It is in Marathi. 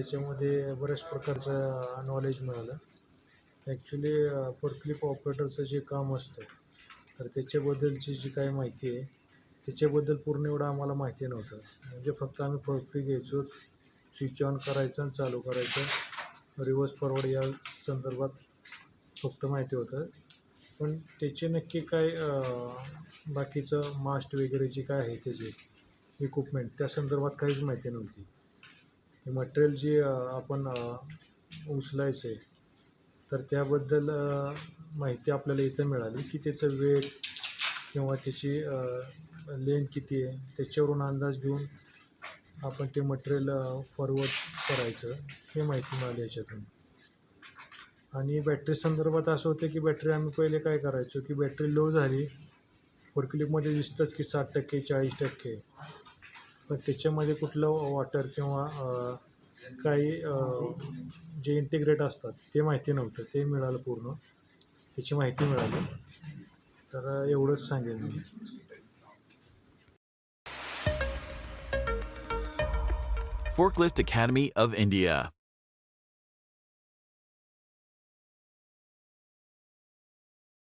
त्याच्यामध्ये बऱ्याच प्रकारचं नॉलेज मिळालं. ॲक्च्युली फोर्कलिफ्ट ऑपरेटरचं जे काम असतं तर त्याच्याबद्दलची जी काही माहिती आहे त्याच्याबद्दल पूर्ण एवढं आम्हाला माहिती नव्हतं. म्हणजे फक्त आम्ही फोर्कलिफ्ट घ्यायचो, स्विच ऑन करायचं आणि चालू करायचं, रिव्हर्स फॉरवर्ड या संदर्भात फक्त माहिती होतं. पण त्याचे नक्की काय बाकीचं मास्ट वगैरे जे काय आहे त्याचे इक्विपमेंट त्या संदर्भात काहीच माहिती नव्हती. हे मटेरियल जे आपण उचलायचं आहे तर त्याबद्दल माहिती आपल्याला इथं मिळाली की त्याचं वेट किंवा त्याची लेंथ किती आहे त्याच्यावरून अंदाज घेऊन आपण ते मटेरियल फॉरवर्ड करायचं हे माहिती मिळाली याच्यातून. आणि बॅटरी संदर्भात असं होतं की बॅटरी आम्ही पहिले काय करायचो की बॅटरी लो झाली, फोर्कलिफ्टमध्ये दिसतंच की 60% 40%, पण त्याच्यामध्ये कुठलं वॉटर किंवा काही जे इंटिग्रेट असतात ते माहिती नव्हतं. ते मिळालं पूर्ण, त्याची माहिती मिळाली. तर एवढंच सांगेन मी. Forklift Academy of India.